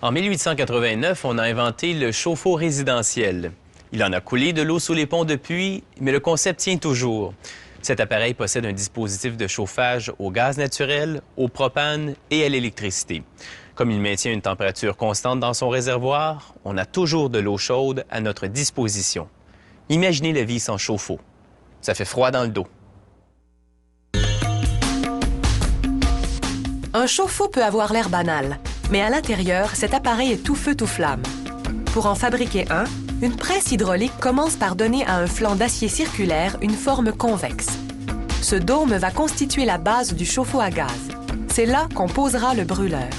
En 1889, on a inventé le chauffe-eau résidentiel. Il en a coulé de l'eau sous les ponts depuis, mais le concept tient toujours. Cet appareil possède un dispositif de chauffage au gaz naturel, au propane et à l'électricité. Comme il maintient une température constante dans son réservoir, on a toujours de l'eau chaude à notre disposition. Imaginez la vie sans chauffe-eau. Ça fait froid dans le dos. Un chauffe-eau peut avoir l'air banal, mais à l'intérieur, cet appareil est tout feu tout flamme. Pour en fabriquer un, une presse hydraulique commence par donner à un flanc d'acier circulaire une forme convexe. Ce dôme va constituer la base du chauffe-eau à gaz. C'est là qu'on posera le brûleur.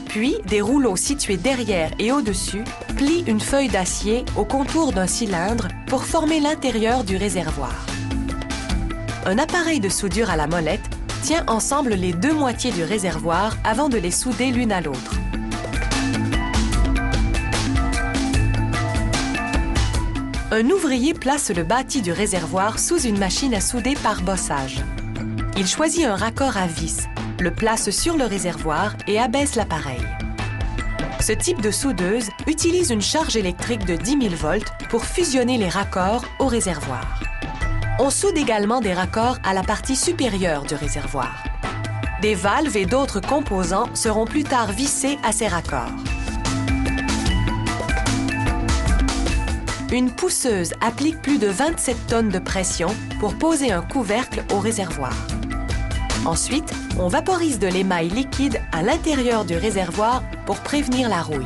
Puis, des rouleaux situés derrière et au-dessus plient une feuille d'acier au contour d'un cylindre pour former l'intérieur du réservoir. Un appareil de soudure à la molette tient ensemble les deux moitiés du réservoir avant de les souder l'une à l'autre. Un ouvrier place le bâti du réservoir sous une machine à souder par bossage. Il choisit un raccord à vis, le place sur le réservoir et abaisse l'appareil. Ce type de soudeuse utilise une charge électrique de 10 000 volts pour fusionner les raccords au réservoir. On soude également des raccords à la partie supérieure du réservoir. Des valves et d'autres composants seront plus tard vissés à ces raccords. Une pousseuse applique plus de 27 tonnes de pression pour poser un couvercle au réservoir. Ensuite, on vaporise de l'émail liquide à l'intérieur du réservoir pour prévenir la rouille.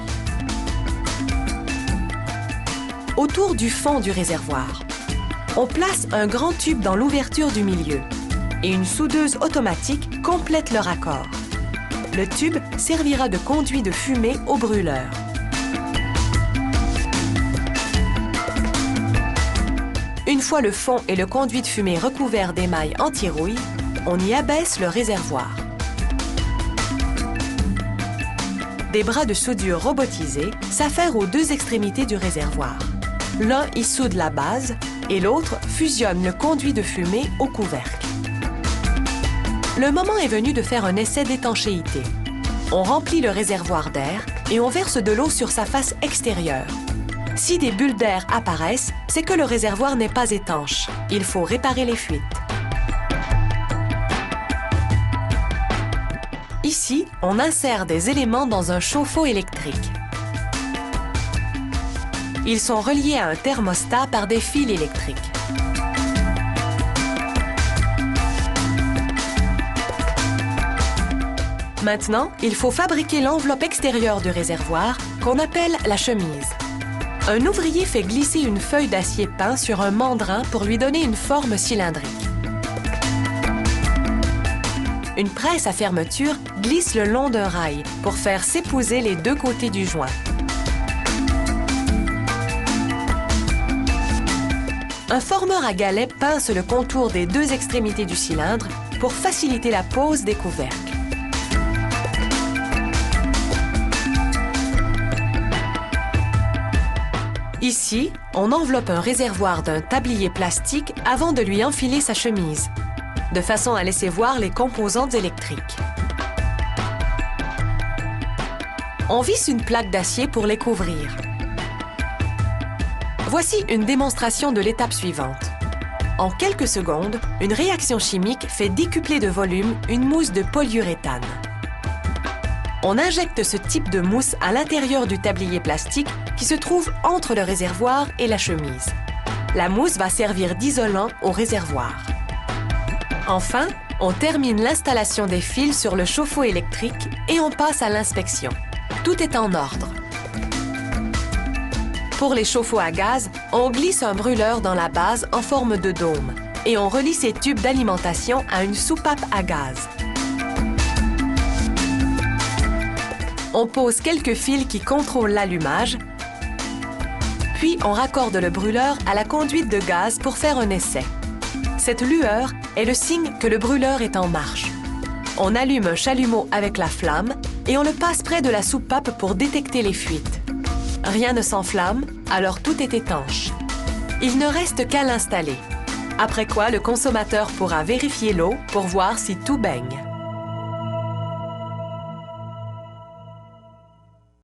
Autour du fond du réservoir, on place un grand tube dans l'ouverture du milieu et une soudeuse automatique complète le raccord. Le tube servira de conduit de fumée au brûleur. Une fois le fond et le conduit de fumée recouverts d'émail anti-rouille, on y abaisse le réservoir. Des bras de soudure robotisés s'affairent aux deux extrémités du réservoir. L'un y soude la base et l'autre fusionne le conduit de fumée au couvercle. Le moment est venu de faire un essai d'étanchéité. On remplit le réservoir d'air et on verse de l'eau sur sa face extérieure. Si des bulles d'air apparaissent, c'est que le réservoir n'est pas étanche. Il faut réparer les fuites. Ici, on insère des éléments dans un chauffe-eau électrique. Ils sont reliés à un thermostat par des fils électriques. Maintenant, il faut fabriquer l'enveloppe extérieure du réservoir qu'on appelle la chemise. Un ouvrier fait glisser une feuille d'acier peint sur un mandrin pour lui donner une forme cylindrique. Une presse à fermeture glisse le long d'un rail pour faire s'épouser les deux côtés du joint. Un formeur à galets pince le contour des deux extrémités du cylindre pour faciliter la pose des couvercles. Ici, on enveloppe un réservoir d'un tablier plastique avant de lui enfiler sa chemise, de façon à laisser voir les composantes électriques. On visse une plaque d'acier pour les couvrir. Voici une démonstration de l'étape suivante. En quelques secondes, une réaction chimique fait décupler de volume une mousse de polyuréthane. On injecte ce type de mousse à l'intérieur du tablier plastique qui se trouve entre le réservoir et la chemise. La mousse va servir d'isolant au réservoir. Enfin, on termine l'installation des fils sur le chauffe-eau électrique et on passe à l'inspection. Tout est en ordre. Pour les chauffe-eau à gaz, on glisse un brûleur dans la base en forme de dôme et on relie ces tubes d'alimentation à une soupape à gaz. On pose quelques fils qui contrôlent l'allumage, puis on raccorde le brûleur à la conduite de gaz pour faire un essai. Cette lueur est le signe que le brûleur est en marche. On allume un chalumeau avec la flamme et on le passe près de la soupape pour détecter les fuites. Rien ne s'enflamme, alors tout est étanche. Il ne reste qu'à l'installer. Après quoi, le consommateur pourra vérifier l'eau pour voir si tout baigne.